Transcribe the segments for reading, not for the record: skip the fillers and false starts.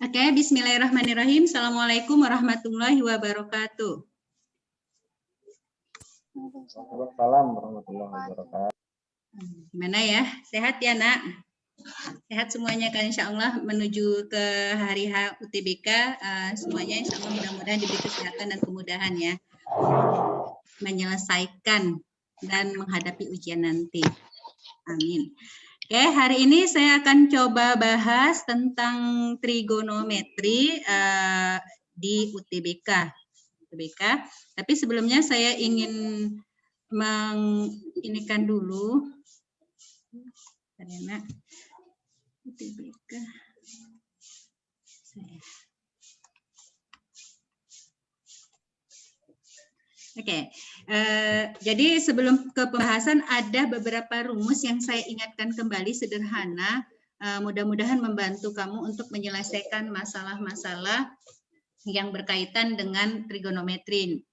Oke, bismillahirrahmanirrahim. Assalamualaikum warahmatullahi wabarakatuh. Waalaikumsalam warahmatullahi wabarakatuh. Gimana ya? Sehat ya, Nak? Sehat semuanya kan, insya Allah menuju ke hari UTBK. Semuanya insya Allah mudah-mudahan diberi kesehatan dan kemudahan ya. Menyelesaikan dan menghadapi ujian nanti. Amin. Oke, hari ini saya akan coba bahas tentang trigonometri di UTBK. Tapi sebelumnya saya ingin menginikan dulu. Karena UTBK. Oke, jadi sebelum ke pembahasan ada beberapa rumus yang saya ingatkan kembali sederhana, mudah-mudahan membantu kamu untuk menyelesaikan masalah-masalah yang berkaitan dengan trigonometri.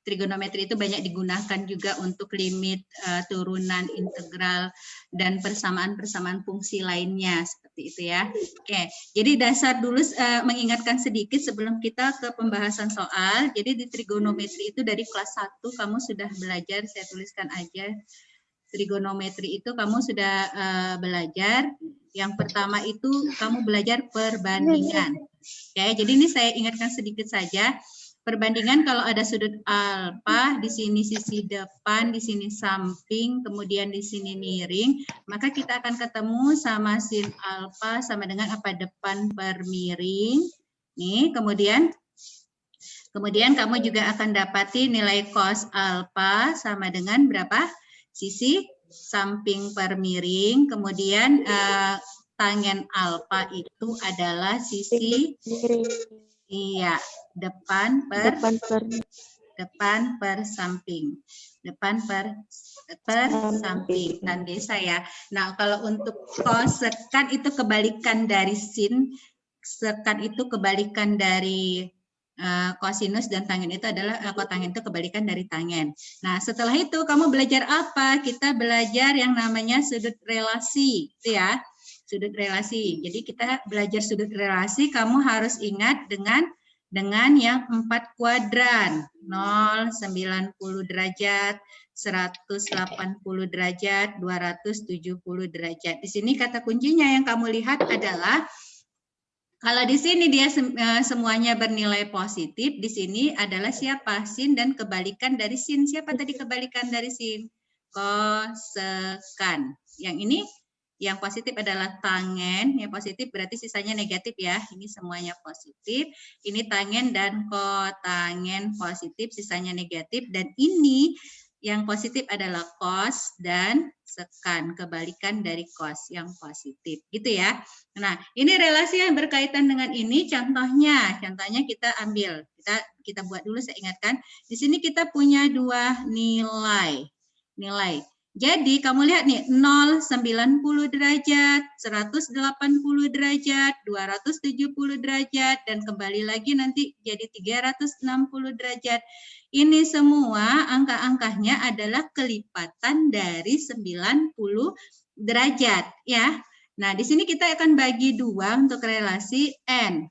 Trigonometri itu banyak digunakan juga untuk limit, turunan, integral, dan persamaan-persamaan fungsi lainnya seperti itu ya. Oke, jadi dasar dulu mengingatkan sedikit sebelum kita ke pembahasan soal. Jadi di trigonometri itu dari kelas 1 kamu sudah belajar, saya tuliskan aja. Trigonometri itu kamu sudah belajar. Yang pertama itu kamu belajar perbandingan. Oke, jadi ini saya ingatkan sedikit saja. Perbandingan kalau ada sudut alfa, di sini sisi depan, di sini samping, kemudian di sini miring, maka kita akan ketemu sama sin alfa sama dengan apa? Depan per miring. Nih, kemudian kamu juga akan dapati nilai cos alfa sama dengan berapa? Sisi samping per miring, kemudian tangen alfa itu adalah sisi iya depan per samping, samping dan desa ya. Nah kalau untuk cos sekan itu kebalikan dari sin, sekan itu kebalikan dari kosinus, dan tangen itu adalah kotangen itu kebalikan dari tangen. Nah, setelah itu kamu belajar apa? Kita belajar yang namanya sudut relasi, itu ya. Sudut relasi. Jadi kita belajar sudut relasi, kamu harus ingat dengan yang 4 kuadran. 0, 90 derajat, 180 derajat, 270 derajat. Di sini kata kuncinya yang kamu lihat adalah kalau di sini dia semuanya bernilai positif, di sini adalah siapa? Sin dan kebalikan dari sin. Siapa tadi kebalikan dari sin? Kosekan. Yang ini yang positif adalah tangen. Yang positif berarti sisanya negatif ya. Ini semuanya positif. Ini tangen dan kotangen positif, sisanya negatif. Dan ini yang positif adalah cos dan sekan, kebalikan dari cos yang positif, gitu ya. Nah, ini relasi yang berkaitan dengan ini. Contohnya kita ambil, kita buat dulu. Saya ingatkan, di sini kita punya dua nilai. Jadi kamu lihat nih, 0, 90 derajat, 180 derajat, 270 derajat, dan kembali lagi nanti jadi 360 derajat. Ini semua angka-angkanya adalah kelipatan dari 90 derajat ya. Nah, di sini kita akan bagi dua untuk relasi N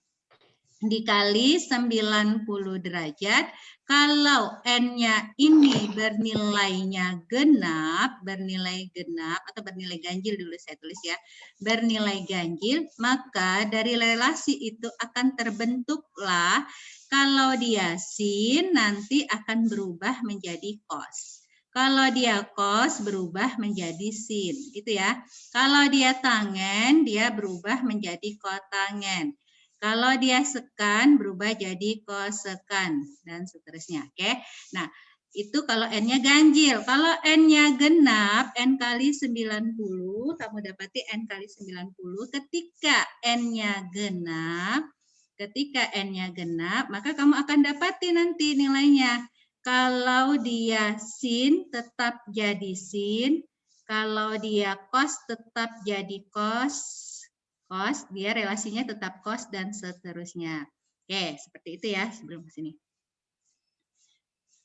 dikali 90 derajat. Kalau N-nya ini bernilainya genap, atau bernilai ganjil dulu saya tulis ya, bernilai ganjil, maka dari relasi itu akan terbentuklah kalau dia sin nanti akan berubah menjadi cos. Kalau dia cos berubah menjadi sin, gitu ya. Kalau dia tangen, dia berubah menjadi kotangen. Kalau dia sekan berubah jadi kosekan dan seterusnya. Oke. Nah, itu kalau N-nya ganjil. Kalau N-nya genap, N kali 90, kamu dapati N kali 90. Ketika N-nya genap, maka kamu akan dapati nanti nilainya. Kalau dia sin tetap jadi sin, kalau dia cos tetap jadi cos, dia relasinya tetap cos dan seterusnya. Oke, seperti itu ya sebelum ke sini.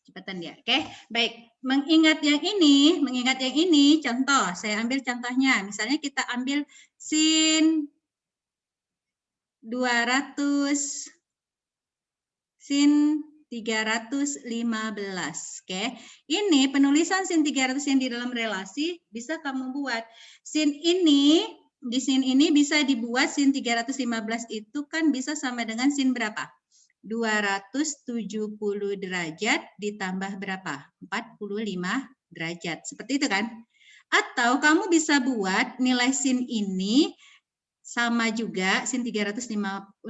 Cepatan dia. Oke, baik. Mengingat yang ini, contoh, saya ambil contohnya. Misalnya kita ambil sin 200 sin 315. Oke. Ini penulisan sin 300 yang di dalam relasi bisa kamu buat. Sin ini, di sin ini bisa dibuat sin 315 itu kan bisa sama dengan sin berapa? 270 derajat ditambah berapa? 45 derajat. Seperti itu kan? Atau kamu bisa buat nilai sin ini sama juga, sin 315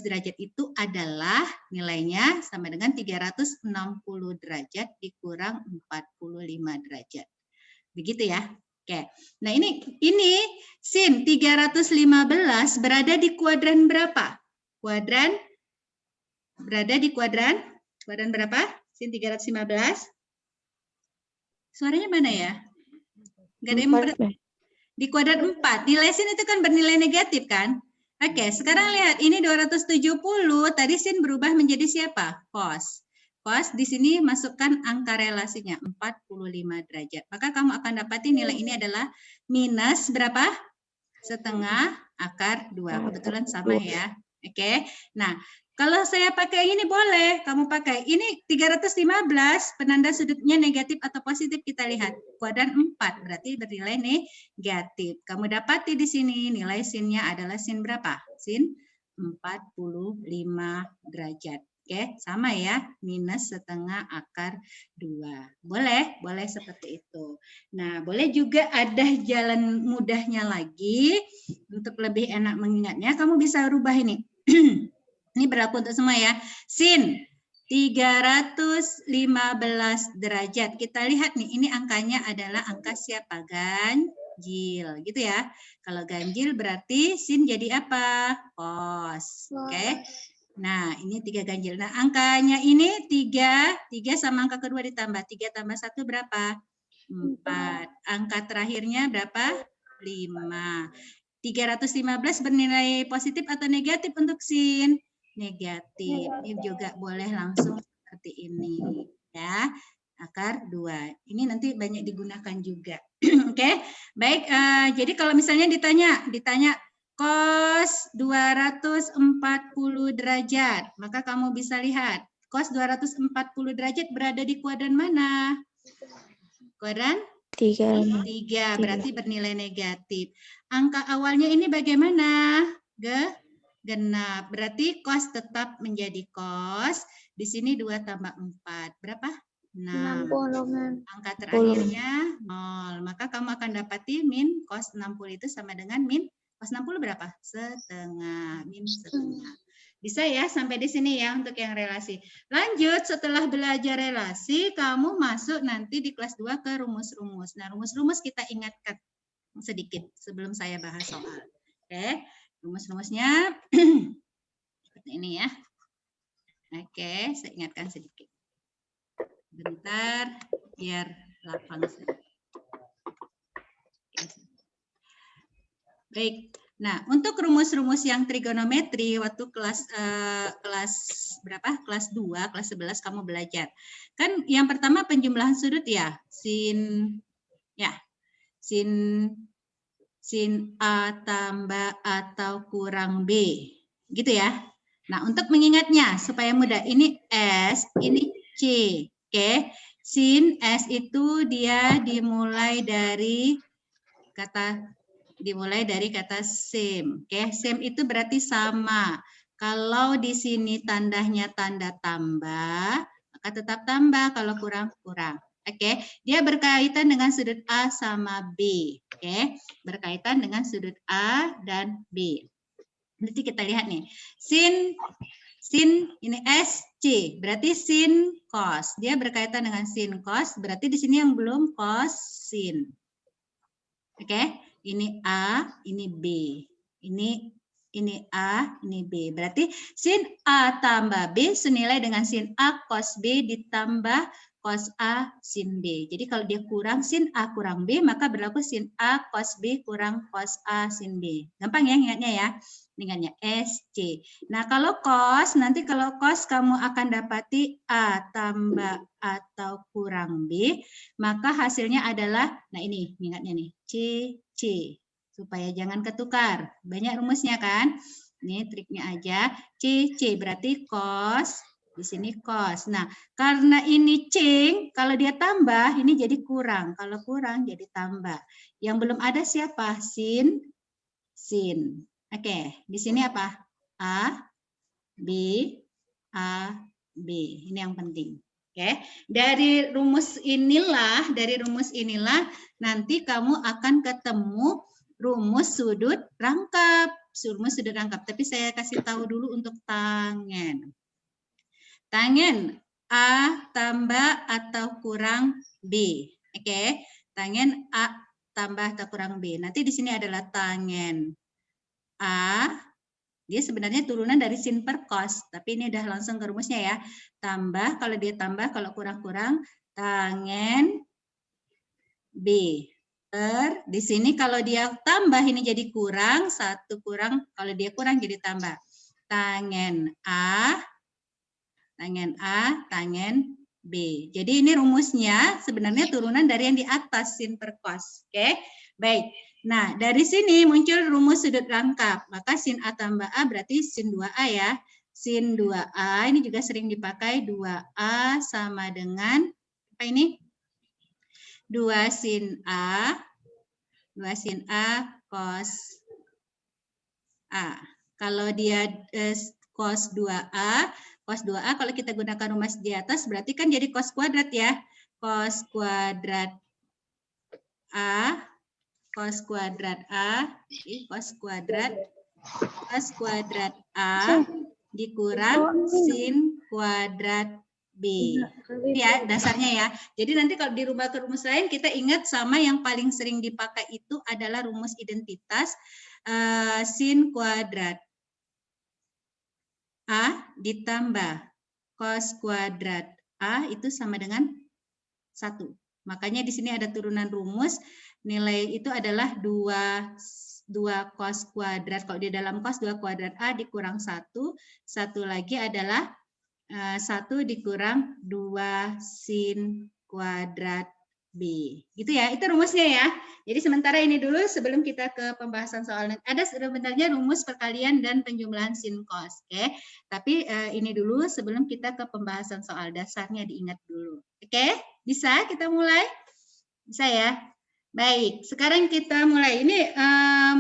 derajat itu adalah nilainya sama dengan 360 derajat dikurang 45 derajat. Begitu ya. Oke. Nah, ini sin 315 berada di kuadran berapa? Berada di kuadran berapa? Sin 315. Suaranya mana ya? Enggak ada yang di kuadran 4. Nilai sin itu kan bernilai negatif kan? Oke, sekarang lihat ini 270, tadi sin berubah menjadi siapa? Cos. Cos di sini masukkan angka relasinya 45 derajat. Maka kamu akan dapati nilai ini adalah minus berapa? Setengah akar 2. Kebetulan sama ya. Oke. Nah, kalau saya pakai ini boleh, kamu pakai. Ini 315, penanda sudutnya negatif atau positif kita lihat. Kuadran 4, berarti bernilai negatif. Kamu dapati di sini nilai sinnya adalah sin berapa? Sin 45 derajat. Oke, sama ya, minus setengah akar 2. Boleh seperti itu. Nah, boleh juga ada jalan mudahnya lagi. Untuk lebih enak mengingatnya, kamu bisa rubah ini. Ini berlaku untuk semua ya. Sin 315 derajat. Kita lihat nih, ini angkanya adalah angka siapa? Ganjil, gitu ya. Kalau ganjil berarti sin jadi apa? Cos. Oke. Nah, ini 3 ganjil. Nah, angkanya ini 3 sama angka kedua ditambah. 3 tambah 1 berapa? 4. Angka terakhirnya berapa? 5. 315 bernilai positif atau negatif untuk sin? Negatif. Ini juga boleh langsung seperti ini ya. Akar 2. Ini nanti banyak digunakan juga. Oke. Baik, jadi kalau misalnya ditanya cos 240 derajat, maka kamu bisa lihat cos 240 derajat berada di kuadran mana? Kuadran 3, berarti bernilai negatif. Angka awalnya ini bagaimana? Genap. Berarti cos tetap menjadi cos. Di sini 2 tambah 4. Berapa? 6. Angka terakhirnya 0. Maka kamu akan dapati min cos 60 itu sama dengan min cos 60 berapa? Setengah. Min setengah. Bisa ya sampai di sini ya untuk yang relasi. Lanjut, setelah belajar relasi, kamu masuk nanti di kelas 2 ke rumus-rumus. Nah, rumus-rumus kita ingatkan sedikit sebelum saya bahas soal. Oke, rumus-rumusnya seperti ini ya. Oke, saya ingatkan sedikit. Bentar, biar lapang sedikit. Baik. Nah, untuk rumus-rumus yang trigonometri waktu kelas berapa? Kelas 2, kelas 11 kamu belajar. Kan yang pertama penjumlahan sudut ya. Sin A tambah atau kurang B. Gitu ya. Nah, untuk mengingatnya supaya mudah, ini S, ini C. Oke. Sin S itu dia dimulai dari kata sim. Oke, sim itu berarti sama. Kalau di sini tandanya tanda tambah, maka tetap tambah. Kalau kurang, kurang. Oke, dia berkaitan dengan sudut A sama B. Oke, berkaitan dengan sudut A dan B. Nanti kita lihat nih. Sin ini SC, berarti sin cos. Dia berkaitan dengan sin cos, berarti di sini yang belum cos sin. Oke. Ini A, ini B. Ini A, ini B. Berarti sin A tambah B senilai dengan sin A cos B ditambah cos A sin B. Jadi kalau dia kurang sin A kurang B, maka berlaku sin A cos B kurang cos A sin B. Gampang ya ingatnya ya. Ingatnya SC. Nah kalau cos, nanti kalau cos kamu akan dapati A tambah atau kurang B, maka hasilnya adalah, nah ini ingatnya nih, C, supaya jangan ketukar. Banyak rumusnya kan? Ini triknya aja. C berarti cos. Di sini cos. Nah, karena ini C, kalau dia tambah, ini jadi kurang. Kalau kurang, jadi tambah. Yang belum ada siapa? Sin. Oke, di sini apa? A, B, A, B. Ini yang penting. Oke, dari rumus inilah nanti kamu akan ketemu rumus sudut rangkap. Tapi saya kasih tahu dulu untuk tangen. Tangen A tambah atau kurang B. Oke, tangen A tambah atau kurang B. Nanti di sini adalah tangen A. Dia sebenarnya turunan dari sin per cos, tapi ini udah langsung ke rumusnya ya. Tambah, kalau dia tambah, kalau kurang-kurang, tangen B. Di sini kalau dia tambah, ini jadi kurang, 1 kurang, kalau dia kurang jadi tambah. Tangen A, tangen B. Jadi ini rumusnya sebenarnya turunan dari yang di atas, sin per cos. Oke, baik. Nah, dari sini muncul rumus sudut rangkap. Maka sin A tambah A berarti sin 2A ya. Sin 2A ini juga sering dipakai. 2A sama dengan, apa ini? 2 sin A cos A. Kalau dia cos 2A kalau kita gunakan rumus di atas berarti kan jadi cos kuadrat ya. Cos kuadrat A cos kuadrat A dikurang sin kuadrat B. Ya, dasarnya ya. Jadi nanti kalau dirubah ke rumus lain kita ingat sama yang paling sering dipakai itu adalah rumus identitas sin kuadrat A ditambah cos kuadrat A itu sama dengan 1. Makanya di sini ada turunan rumus, nilai itu adalah 2 cos kuadrat. Kalau di dalam cos 2 kuadrat A dikurang 1, satu lagi adalah 1 dikurang 2 sin kuadrat B. Gitu ya, itu rumusnya ya. Jadi sementara ini dulu sebelum kita ke pembahasan soal. Ada sebenarnya rumus perkalian dan penjumlahan sin cos. Oke. Tapi ini dulu sebelum kita ke pembahasan soal dasarnya diingat dulu. Oke, bisa kita mulai? Bisa ya? Baik, sekarang kita mulai. Ini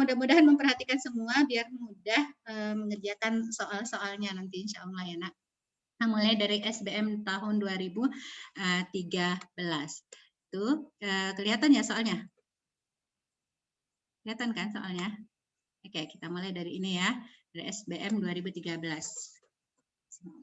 mudah-mudahan memperhatikan semua biar mudah mengerjakan soal-soalnya nanti insya Allah ya nak. Nah, mulai dari SBM tahun 2013. Tuh, kelihatan ya soalnya? Kelihatan kan soalnya? Oke, kita mulai dari ini ya. Dari SBM 2013.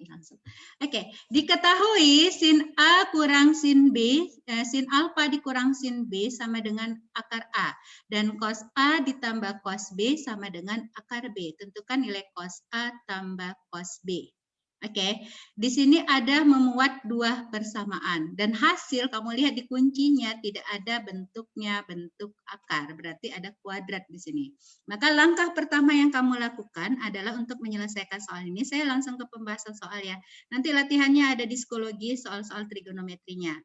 Langsung. Oke, diketahui sin A kurang sin B, sin alfa dikurang sin B sama dengan akar A. Dan cos A ditambah cos B sama dengan akar B. Tentukan nilai cos A tambah cos B. Oke, di sini ada memuat dua persamaan dan hasil kamu lihat di kuncinya tidak ada bentuknya bentuk akar, berarti ada kuadrat di sini. Maka langkah pertama yang kamu lakukan adalah untuk menyelesaikan soal ini. Saya langsung ke pembahasan soal ya. Nanti latihannya ada di psikologi soal-soal trigonometrinya.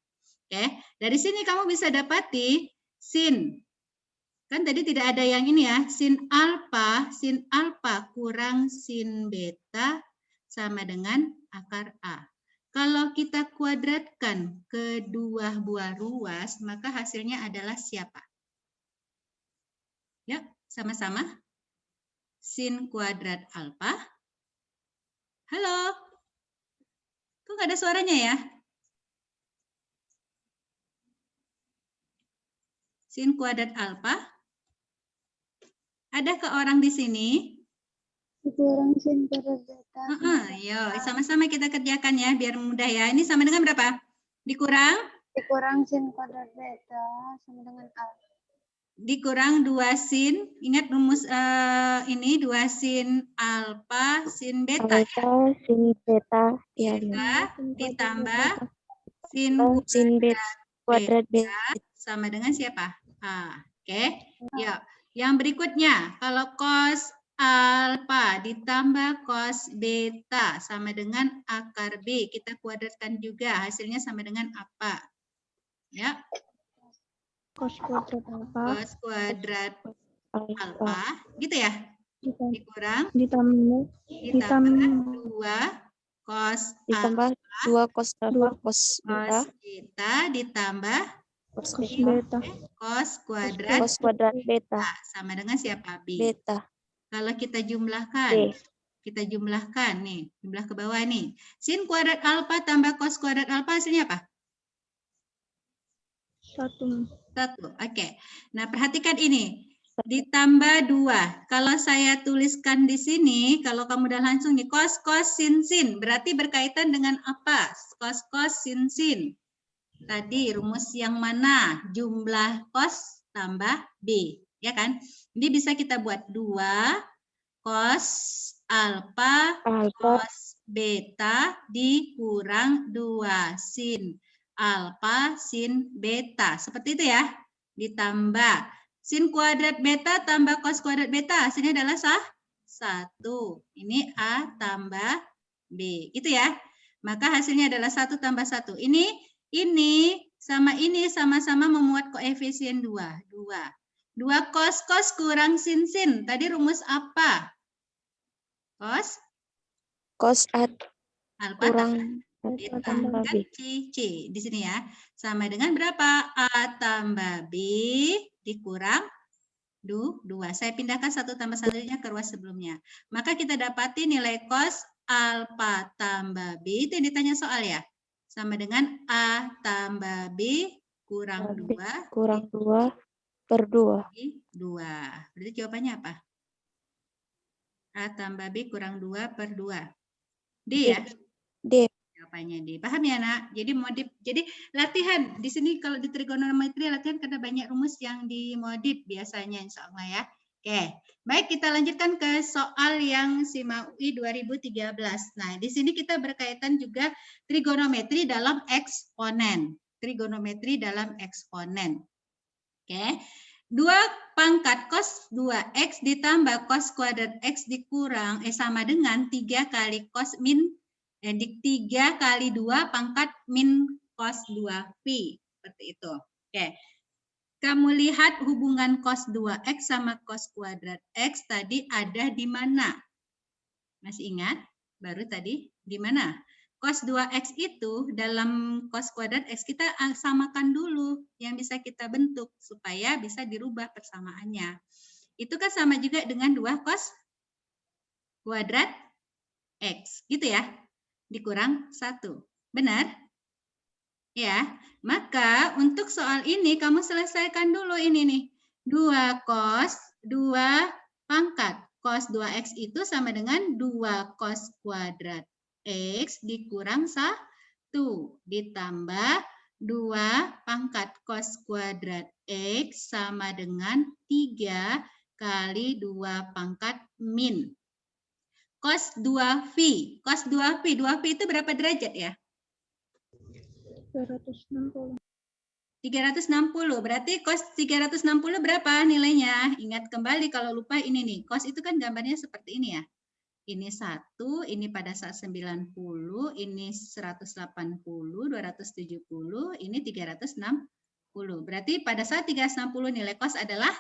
Oke, dari sini kamu bisa dapati sin. Kan tadi tidak ada yang ini ya, sin alfa kurang sin beta sama dengan akar A. Kalau kita kuadratkan kedua buah ruas, maka hasilnya adalah siapa? Ya, sama-sama. Sin kuadrat alfa. Halo? Kok nggak ada suaranya ya? Sin kuadrat alfa. Ada ke orang di sini? Dikurang sin kuadrat beta. Yo, sama-sama kita kerjakan ya, biar mudah ya. Ini sama dengan berapa? Dikurang sin kuadrat beta sama dengan A. Dikurang 2 sin. Ingat rumus ini 2 sin alfa sin beta. Alfa sin beta. Ya, ditambah sin kuadrat beta sama dengan siapa? Oke. Ya, yang berikutnya kalau cos alfa ditambah cos beta sama dengan akar B. Kita kuadratkan juga, hasilnya sama dengan apa? Ya. Cos kuadrat alfa. Cos kuadrat alfa. Gitu ya? dikurang ditambah 2 cos ditambah 2 cos alpha cos beta cos beta ditambah cos beta cos kuadrat beta sama dengan siapa? B. beta Kalau kita jumlahkan, B. nih, jumlah ke bawah nih. Sin kuadrat alfa tambah cos kuadrat alfa hasilnya apa? 1. 1. Oke. Nah, perhatikan ini. Ditambah 2. Kalau saya tuliskan di sini, kalau kamu udah langsung nih, cos, sin. Berarti berkaitan dengan apa? Cos, sin. Tadi rumus yang mana? Jumlah cos tambah B. Ya kan? Ini bisa kita buat 2 cos alfa cos beta dikurang 2 sin alfa sin beta. Seperti itu ya. Ditambah sin kuadrat beta tambah cos kuadrat beta. Hasilnya adalah 1. Ini A tambah B. Gitu ya. Maka hasilnya adalah 1 tambah 1. Ini sama ini sama-sama memuat koefisien 2. 2 cos kurang sin. Tadi rumus apa? Cos alfa kurang tambah B. C di sini ya. Sama dengan berapa? A tambah B dikurang 2. Saya pindahkan 1 tambah 1-nya ke ruas sebelumnya. Maka kita dapati nilai cos alfa tambah B. Itu yang ditanya soal ya. Sama dengan A tambah B kurang 2. Kurang 2 per 2. 2. Berarti jawabannya apa? A tambah B kurang 2 per 2. D ya? D. Jawabannya D. Paham ya, Nak? Jadi latihan. Di sini kalau di trigonometri latihan karena banyak rumus yang dimodif biasanya, insya Allah ya. Oke. Baik, kita lanjutkan ke soal yang SIMA UI 2013. Nah, di sini kita berkaitan juga trigonometri dalam eksponen. Oke. 2 pangkat cos 2x ditambah cos kuadrat x dikurang sama dengan 3 kali cos min 3 kali 2 pangkat min cos 2pi. Seperti itu. Oke. Kamu lihat hubungan cos 2x sama cos kuadrat x tadi ada di mana? Masih ingat? Baru tadi di mana? Cos 2x itu dalam cos kuadrat x kita samakan dulu yang bisa kita bentuk supaya bisa dirubah persamaannya. Itu kan sama juga dengan 2 cos kuadrat x. Gitu ya? Dikurang 1. Benar? Ya, maka untuk soal ini kamu selesaikan dulu ini nih. 2 cos 2 pangkat. Cos 2x itu sama dengan 2 cos kuadrat x dikurang 1 ditambah 2 pangkat cos kuadrat x sama dengan 3 kali 2 pangkat min. Cos 2phi. Cos 2phi. 2phi itu berapa derajat ya? 360. 360. Berarti cos 360 berapa nilainya? Ingat kembali kalau lupa ini nih. Cos itu kan gambarnya seperti ini ya. Ini 1, ini pada saat 90, ini 180, 270, ini 360. Berarti pada saat 360 nilai cos adalah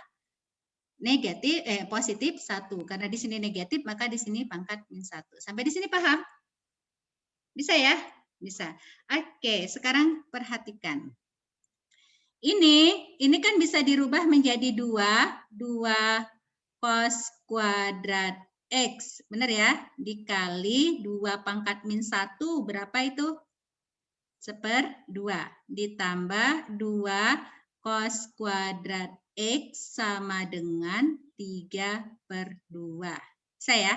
positif 1. Karena di sini negatif, maka di sini pangkat min 1. Sampai di sini paham? Bisa ya? Bisa. Oke, sekarang perhatikan. Ini kan bisa dirubah menjadi 2 cos kuadrat x. Benar ya? Dikali 2 pangkat min 1. Berapa itu? 1/2. Ditambah 2 cos kuadrat x sama dengan 3/2. Bisa ya?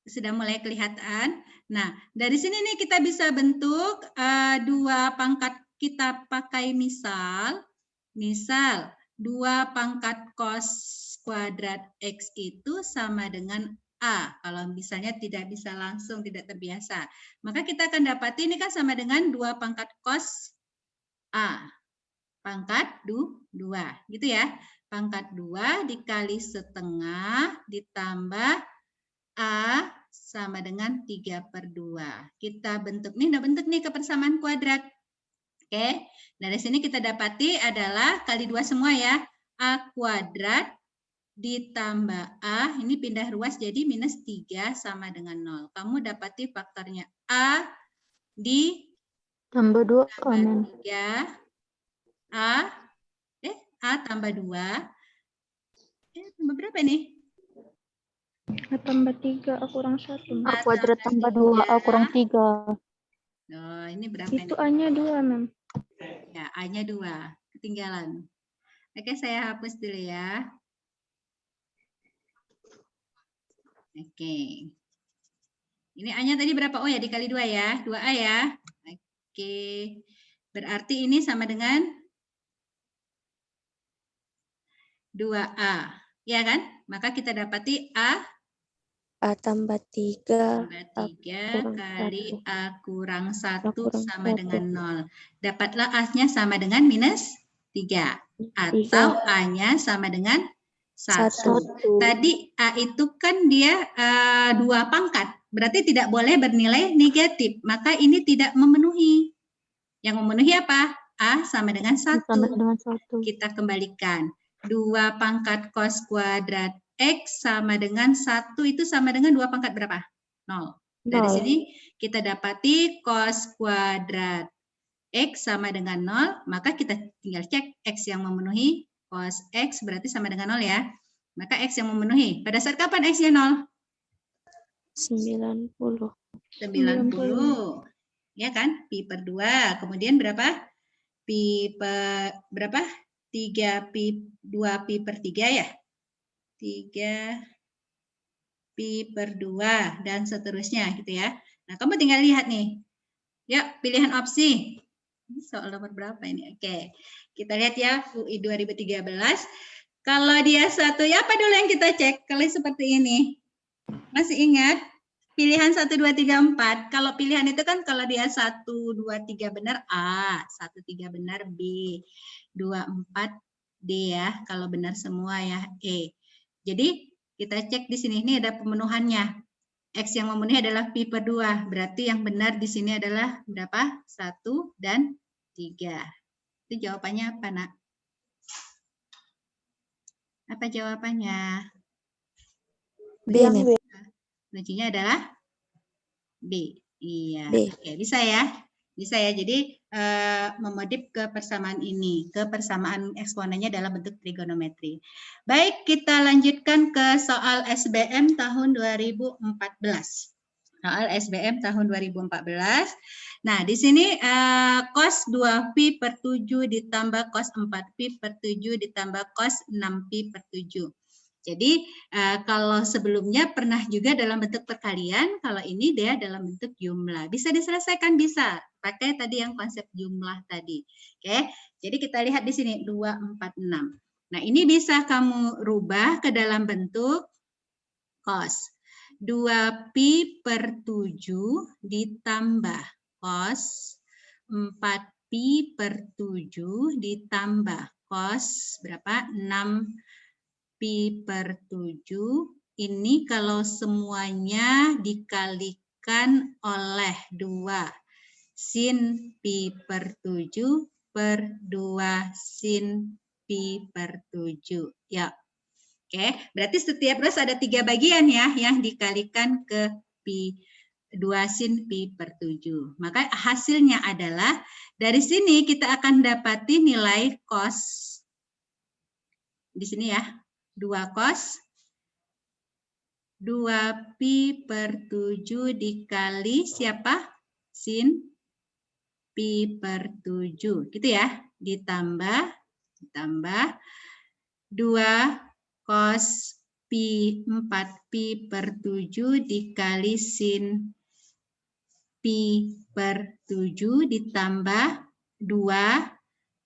Sudah mulai kelihatan. Nah, dari sini nih kita bisa bentuk 2 pangkat, kita pakai misal 2 pangkat cos kuadrat x itu sama dengan A. Kalau misalnya tidak bisa langsung, tidak terbiasa. Maka kita akan dapati ini kan sama dengan 2 pangkat cos A. Pangkat 2. Gitu ya. Pangkat 2 dikali setengah ditambah A sama dengan 3/2. Kita bentuk nih, udah bentuk nih kepersamaan kuadrat. Oke, dari sini kita dapati adalah kali 2 semua ya. A kuadrat ditambah A, ini pindah ruas jadi minus 3 sama dengan 0. Kamu dapati faktornya A Tambah 2 tambah 3, A tambah 2, tambah berapa nih? A tambah 3, A kurang 1. A kuadrat tambah 2, A kurang 3. Oh, ini berapa Itu nih? A-nya 2, Mem. Ya, A-nya 2. Ketinggalan. Oke, saya hapus dulu ya. Oke. Ini A-nya tadi berapa? Oh ya, dikali 2 ya. 2A ya. Oke. Berarti ini sama dengan 2A. Ya kan? Maka kita dapati A tambah 3, tambah 3 kali A kurang 1 sama 1. dengan 0. Dapatlah A-nya sama dengan minus 3. Atau A-nya sama dengan 1. Tadi A itu kan dia 2 pangkat. Berarti tidak boleh bernilai negatif. Maka ini tidak memenuhi. Yang memenuhi apa? A sama dengan 1. Kita kembalikan. 2 pangkat cos kuadrat X sama dengan 1 itu sama dengan 2 pangkat berapa? 0. Dari sini kita dapati cos kuadrat X sama dengan 0, maka kita tinggal cek X yang memenuhi cos X berarti sama dengan 0 ya. Maka X yang memenuhi. Pada saat kapan X-nya 0? 90. Ya kan? Pi per 2. Kemudian berapa? Pi per berapa? 3 pi 2 pi per 3 ya? 3 pi per 2 dan seterusnya gitu ya. Nah, kamu tinggal lihat nih. Ya, pilihan opsi. Ini soal nomor berapa ini? Oke. Kita lihat ya UI 2013. Kalau dia 1, ya apa dulu yang kita cek? Kalau seperti ini. Masih ingat? Pilihan 1, 2, 3, 4. Kalau pilihan itu kan kalau dia 1, 2, 3 benar A, 1, 3 benar B, 2, 4 D ya. Kalau benar semua ya E. Jadi kita cek di sini, ini ada pemenuhannya. X yang memenuhi adalah pi per 2. Berarti yang benar di sini adalah berapa? 1 dan 3. Itu jawabannya apa, Nak? Apa jawabannya? B. Kuncinya adalah B. Iya. B. Oke, bisa ya. Bisa ya. Jadi memodif kebersamaan ini. Kebersamaan eksponennya dalam bentuk trigonometri. Baik, kita lanjutkan ke soal SBM tahun 2014. Soal SBM tahun 2014. Nah, di sini cos 2pi per 7 ditambah cos 4pi per 7 ditambah cos 6pi per 7. Jadi kalau sebelumnya pernah juga dalam bentuk perkalian, kalau ini dia dalam bentuk jumlah. Bisa diselesaikan, bisa. Pakai tadi yang konsep jumlah tadi. Oke, jadi kita lihat di sini 2, 4, 6. Nah, ini bisa kamu rubah ke dalam bentuk cos. 2pi per 7 ditambah cos 4pi per 7 ditambah cos berapa? 6 pi per 7, ini kalau semuanya dikalikan oleh 2 sin pi per 7 per 2 sin pi per 7. Ya. Oke, berarti setiap ruas ada 3 bagian ya yang dikalikan ke pi 2 sin pi per 7. Maka hasilnya adalah dari sini kita akan dapati nilai cos di sini ya. 2 cos 2 pi per 7 dikali siapa? Sin pi per 7. Gitu ya. Ditambah 2 cos pi 4 pi per 7 dikali sin pi per 7 ditambah 2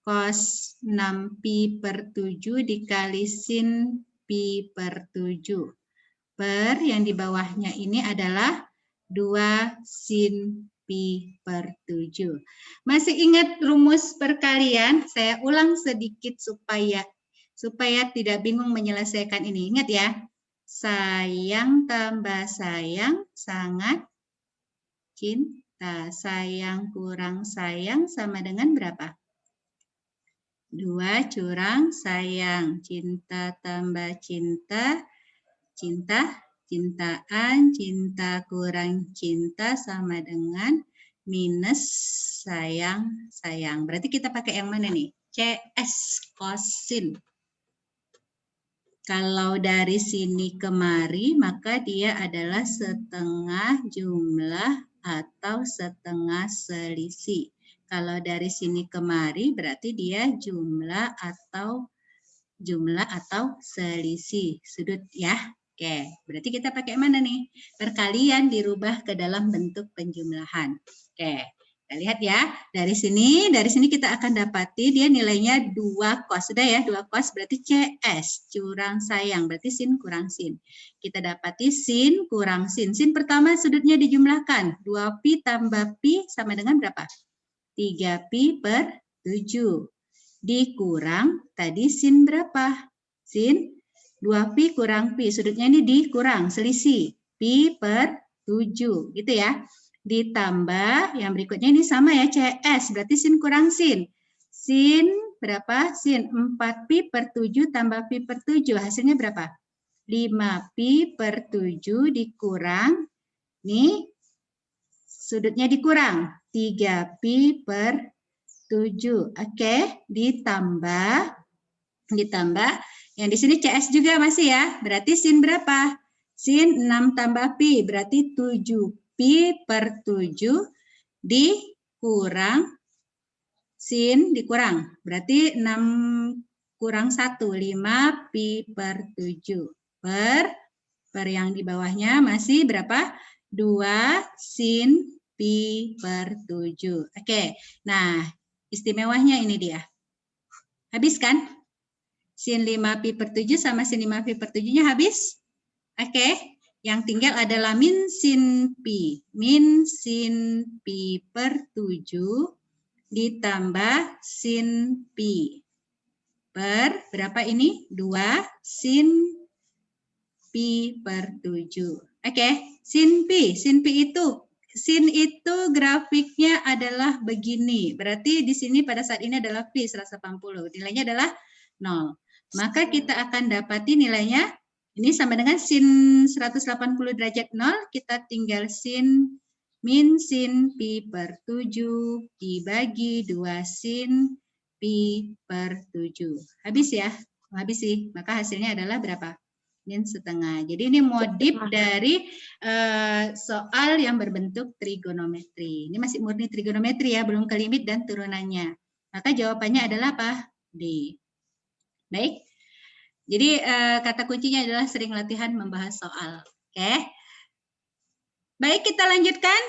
cos 6 pi per 7 dikali sin pi per 7. Per yang di bawahnya ini adalah 2 sin pi per 7. Masih ingat rumus perkalian? Saya ulang sedikit supaya tidak bingung menyelesaikan ini. Ingat ya, sayang tambah sayang sangat cinta. Sayang kurang sayang sama dengan berapa? 2 kurang sayang. Cinta tambah cinta. Cinta, cintaan, cinta kurang cinta sama dengan minus sayang, sayang. Berarti kita pakai yang mana nih? CS, kosin. Kalau dari sini kemari, maka dia adalah setengah jumlah atau setengah selisih. Kalau dari sini kemari, berarti dia jumlah atau selisih sudut ya. Oke, berarti kita pakai mana nih? Perkalian dirubah ke dalam bentuk penjumlahan. Oke, kita lihat ya. Dari sini kita akan dapati dia nilainya 2 cos. Sudah ya, 2 cos berarti CS, kurang sayang. Berarti sin kurang sin. Kita dapati sin kurang sin. Sin pertama sudutnya dijumlahkan. 2pi tambah pi sama dengan berapa? 3pi per 7. Dikurang tadi sin berapa? Sin 2pi kurang pi. Sudutnya ini dikurang, selisih. Pi per 7. Gitu ya. Ditambah, yang berikutnya ini sama ya, CS. Berarti sin kurang sin. Sin berapa? Sin 4pi per 7 tambah pi per 7. Hasilnya berapa? 5pi per 7 dikurang. Nih, sudutnya dikurang. 3pi per 7. Oke, ditambah yang di sini CS juga masih ya. Berarti sin berapa? Sin 6 tambah pi berarti 7pi per 7 dikurang sin dikurang. Berarti 6 kurang 1 5pi per 7 per yang di bawahnya masih berapa? 2 sin pi per 7. Oke. Nah, istimewanya ini dia. Habis kan? Sin 5pi per 7 sama sin 5pi per 7-nya habis? Oke. Yang tinggal adalah min sin pi. Min sin pi per 7 ditambah sin pi per berapa ini? 2 sin pi per 7. Oke. Sin pi sin itu grafiknya adalah begini. Berarti di sini pada saat ini adalah pi 180. Nilainya adalah 0. Maka kita akan dapati nilainya ini sama dengan sin 180 derajat 0. Kita tinggal min sin pi per 7 dibagi 2 sin pi per 7. Habis ya? Habis sih. Maka hasilnya adalah berapa? Min setengah. Jadi ini modif dari soal yang berbentuk trigonometri. Ini masih murni trigonometri ya, belum ke limit dan turunannya. Maka jawabannya adalah apa? D. Baik. Jadi kata kuncinya adalah sering latihan membahas soal. Oke. Baik, kita lanjutkan.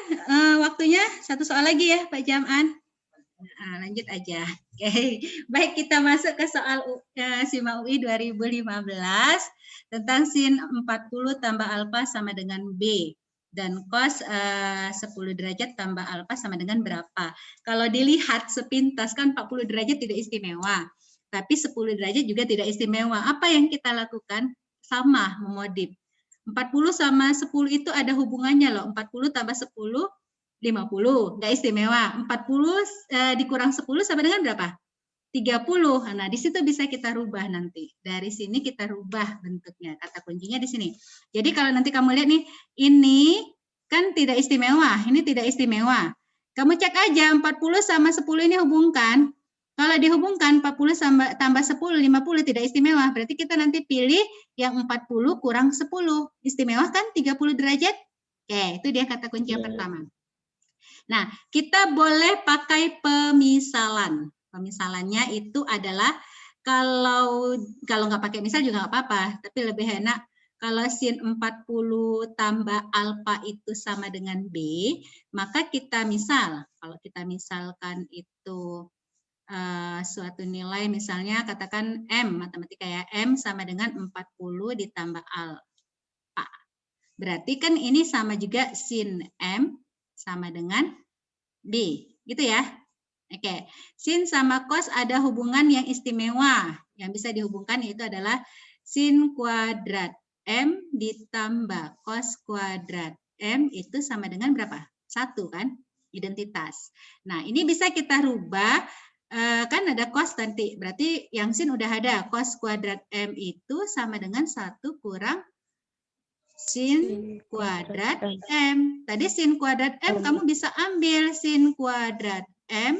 Waktunya satu soal lagi ya, Pak Jam'an. Lanjut aja. Oke. Baik, kita masuk ke soal SIMA UI 2015 tentang sin 40 tambah alfa sama dengan B dan cos 10 derajat tambah alfa sama dengan berapa. Kalau dilihat sepintas kan 40 derajat tidak istimewa, tapi 10 derajat juga tidak istimewa. Apa yang kita lakukan? Sama, memodif. 40 sama 10 itu ada hubungannya loh. 40 tambah 10 50, nggak istimewa. 40 dikurang 10 sama dengan berapa? 30. Nah, di situ bisa kita rubah nanti. Dari sini kita rubah bentuknya. Kata kuncinya di sini. Jadi kalau nanti kamu lihat nih, ini kan tidak istimewa, ini tidak istimewa. Kamu cek aja 40 sama 10 ini hubungkan. Kalau dihubungkan 40 tambah 10, 50 tidak istimewa. Berarti kita nanti pilih yang 40 kurang 10. Istimewa kan 30 derajat? Oke, itu dia kata kunci yang pertama. Nah, kita boleh pakai pemisalan. Pemisalannya itu adalah kalau nggak pakai misal juga nggak apa-apa, tapi lebih enak kalau sin 40 tambah alfa itu sama dengan B, maka kita misal, kalau kita misalkan itu suatu nilai misalnya katakan M, matematika ya, M sama dengan 40 ditambah alfa. Berarti kan ini sama juga sin M sama dengan B, gitu ya. Oke, sin sama cos ada hubungan yang istimewa. Yang bisa dihubungkan yaitu adalah sin kuadrat M ditambah cos kuadrat M itu sama dengan berapa? 1 kan? Identitas. Nah, ini bisa kita rubah kan ada cos nanti. Berarti yang sin udah ada. Cos kuadrat M itu sama dengan 1 kurang sin kuadrat M. Tadi sin kuadrat M kamu bisa ambil sin kuadrat M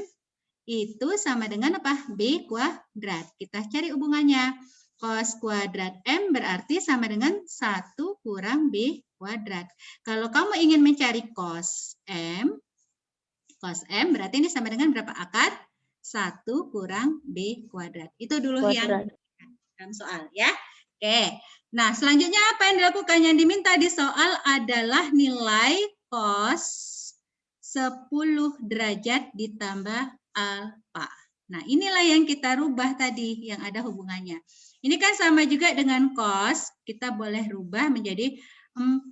itu sama dengan apa? B kuadrat. Kita cari hubungannya. Cos kuadrat M berarti sama dengan 1 kurang B kuadrat. Kalau kamu ingin mencari cos M berarti ini sama dengan berapa akar? 1 kurang B kuadrat. Itu dulu yang dalam soal ya. Oke. Nah, selanjutnya apa yang dilakukan? Yang diminta di soal adalah nilai cos 10 derajat ditambah alfa. Nah, inilah yang kita rubah tadi, yang ada hubungannya. Ini kan sama juga dengan cos, kita boleh rubah menjadi 40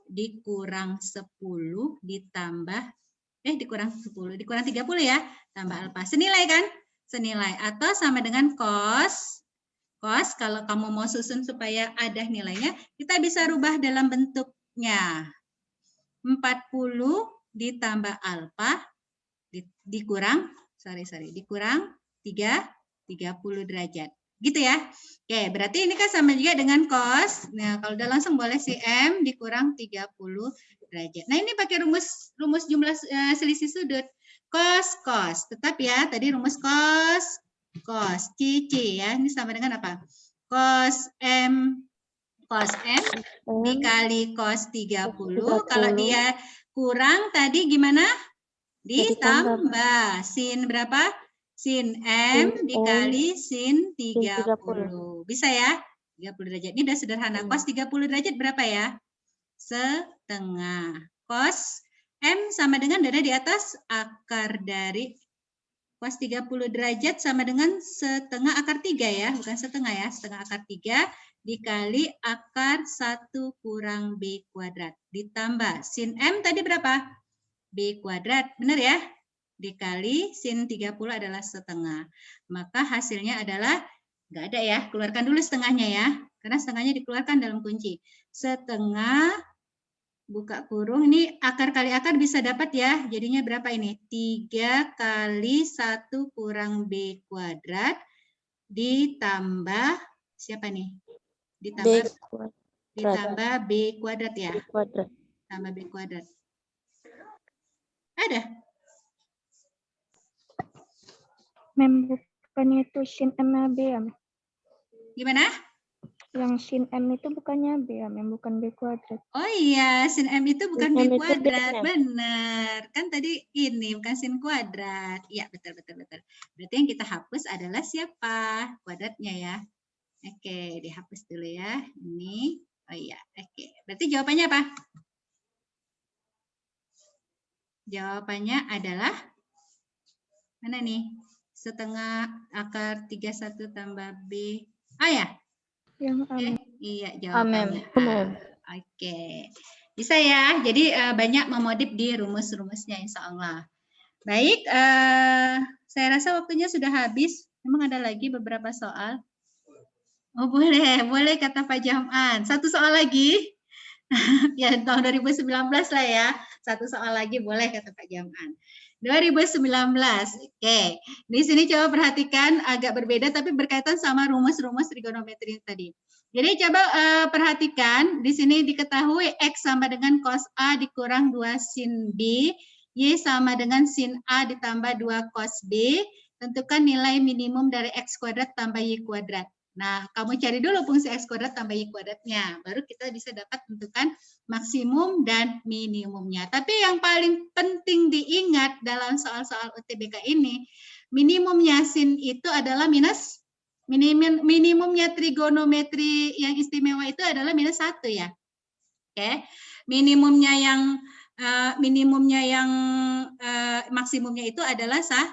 dikurang 10 ditambah, dikurang 10, dikurang 30 ya, tambah alfa. Senilai kan? Senilai. Atau sama dengan cos, kalau kamu mau susun supaya ada nilainya, kita bisa rubah dalam bentuknya. 40 ditambah alfa dikurang 30 derajat. Gitu ya. Oke, berarti ini kan sama juga dengan cos. Nah, kalau udah langsung boleh si M dikurang 30 derajat. Nah, ini pakai rumus jumlah selisih sudut. Cos. Tetap ya, tadi rumus cos. C ya. Ini sama dengan apa? Cos M dikali cos 30. Kalau dia kurang tadi gimana? Ditambah. Sin berapa? Sin M dikali sin 30. Bisa ya? 30 derajat. Ini udah sederhana. Cos 30 derajat berapa ya? Setengah. Cos M sama dengan ada di atas akar dari cos 30 derajat sama dengan setengah akar 3 ya. Bukan setengah ya. Setengah akar 3 dikali akar 1 kurang B kuadrat. Ditambah. Sin M tadi berapa? B kuadrat. Benar ya? Dikali sin 30 adalah setengah. Maka hasilnya adalah, nggak ada ya, keluarkan dulu setengahnya ya. Karena setengahnya dikeluarkan dalam kunci. Setengah, buka kurung, ini akar kali akar bisa dapat ya. Jadinya berapa ini? 3 kali 1 kurang B kuadrat ditambah, siapa nih? Ditambah B kuadrat ya. Tambah B kuadrat. Ada? Mem, bukannya itu sin M B ya? Gimana? Yang sin M itu bukannya B ya, Mem, bukan B kuadrat. Oh iya, sin M itu bukan Sin B M itu kuadrat, B-nya. benar. Kan tadi ini bukan sin kuadrat. Iya, betul. Berarti yang kita hapus adalah siapa? Kuadratnya ya. Oke, dihapus dulu ya. Ini, oh iya, oke. Berarti jawabannya apa? Jawabannya adalah, mana nih? Setengah akar 31 tambah B. Ah ya? Yang A. Iya, jawabannya Amin. A. Oke. Bisa ya. Jadi banyak memodif di rumus-rumusnya insya Allah. Baik, saya rasa waktunya sudah habis. Memang ada lagi beberapa soal. Oh boleh kata Pak Jam'an. Satu soal lagi. Ya tahun 2019 lah ya. Satu soal lagi boleh kata Pak Jam'an. 2019. Oke. Di sini coba perhatikan agak berbeda tapi berkaitan sama rumus-rumus trigonometri tadi. Jadi coba perhatikan di sini diketahui X sama dengan cos A dikurang 2 sin B, Y sama dengan sin A ditambah 2 cos B. Tentukan nilai minimum dari X kuadrat tambah Y kuadrat. Nah, kamu cari dulu fungsi X kuadrat tambah Y kuadratnya. Baru kita bisa dapat tentukan maksimum dan minimumnya. Tapi yang paling penting diingat dalam soal-soal UTBK ini, minimumnya sin itu adalah minus, minimumnya trigonometri yang istimewa itu adalah minus 1 ya. Oke. Minimumnya yang maksimumnya itu adalah 1.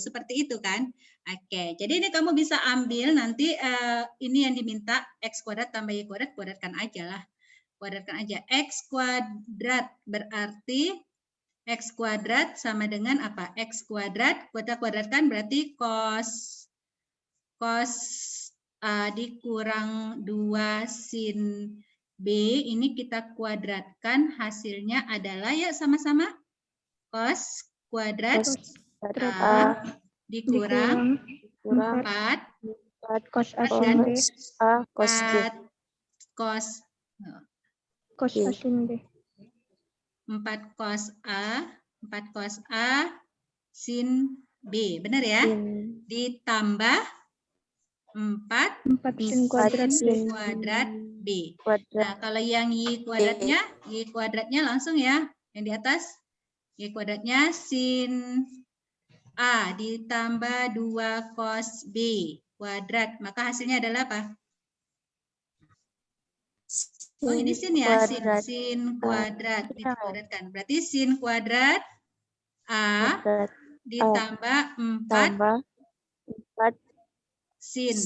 Seperti itu kan. Oke, jadi ini kamu bisa ambil nanti ini yang diminta X kuadrat tambah Y kuadrat, kuadratkan aja lah. Kuadratkan aja. X kuadrat berarti X kuadrat sama dengan apa? X kuadrat, kita kuadratkan berarti cos A dikurang 2 sin B, ini kita kuadratkan, hasilnya adalah, ya sama-sama, cos kuadrat A dikurang 4 cos A dan sin B. cos B. 4 Cos A sin B. 4 cos A sin B. Benar ya? Sin Ditambah 4 4 sin kuadrat B. sin kuadrat B. kuadrat Nah, kalau yang Y kuadratnya langsung ya. Yang di atas, Y kuadratnya sin A ditambah 2 cos B kuadrat. Maka hasilnya adalah apa? Oh, ini sin ya, kuadrat sin kuadrat dikuadratkan. Berarti sin kuadrat A kuadrat ditambah 4 tambah 4 sin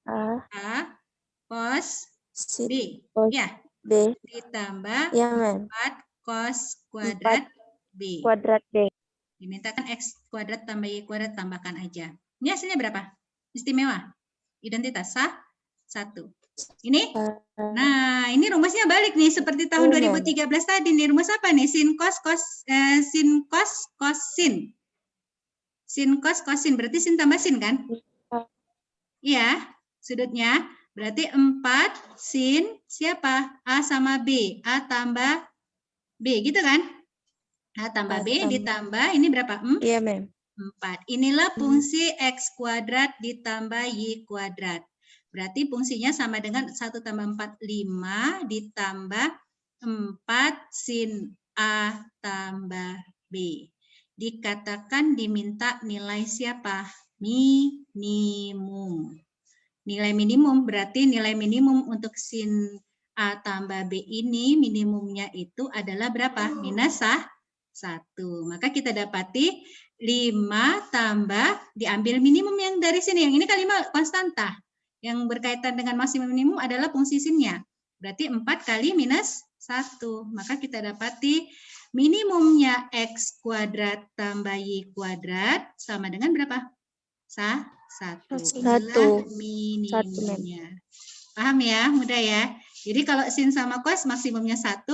A A cos sin B. cos Ya, B. ditambah Ya, Mem. 4 cos kuadrat B. Kuadrat B. Dimintakan X kuadrat tambah Y kuadrat, tambahkan aja. Ini hasilnya berapa? Istimewa. Identitas sah 1. Ini? Nah, ini rumusnya balik nih seperti tahun 2013 tadi nih. Rumus apa nih? Sin cos sin cos sin. Sin cos sin. Berarti sin tambah sin kan? Iya, sudutnya. Berarti 4 sin siapa? A sama B. A tambah B, gitu kan? A tambah B ditambah, ini berapa? Iya, Mem. 4. Inilah fungsi X kuadrat ditambah Y kuadrat. Berarti fungsinya sama dengan 1 tambah 4, 5 ditambah 4 sin A tambah B. Dikatakan diminta nilai siapa? Minimum. Nilai minimum berarti nilai minimum untuk sin A tambah B ini minimumnya itu adalah berapa? Minus 1. Maka kita dapati 5 tambah diambil minimum yang dari sini. Yang ini kan 5 konstanta. Yang berkaitan dengan maksimum minimum adalah fungsi sinnya. Berarti 4 kali minus 1. Maka kita dapati minimumnya X kuadrat tambah Y kuadrat sama dengan berapa? 1. Inilah minimumnya. Paham ya? Mudah ya? Jadi kalau sin sama cos maksimumnya 1,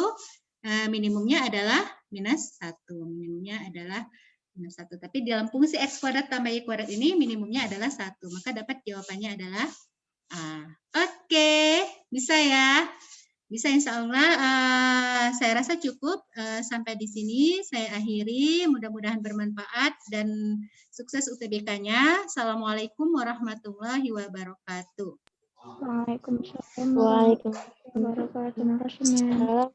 minimumnya adalah minus 1. Minimumnya adalah minus 1. Tapi dalam fungsi X kuadrat tambah Y kuadrat ini minimumnya adalah 1. Maka dapat jawabannya adalah A. Oke, bisa ya? Bisa insya Allah. Saya rasa cukup sampai di sini. Saya akhiri. Mudah-mudahan bermanfaat dan sukses UTBK-nya. Assalamualaikum warahmatullahi wabarakatuh. Waalaikumsalam warahmatullahi wabarakatuh. Terima kasih, Mem.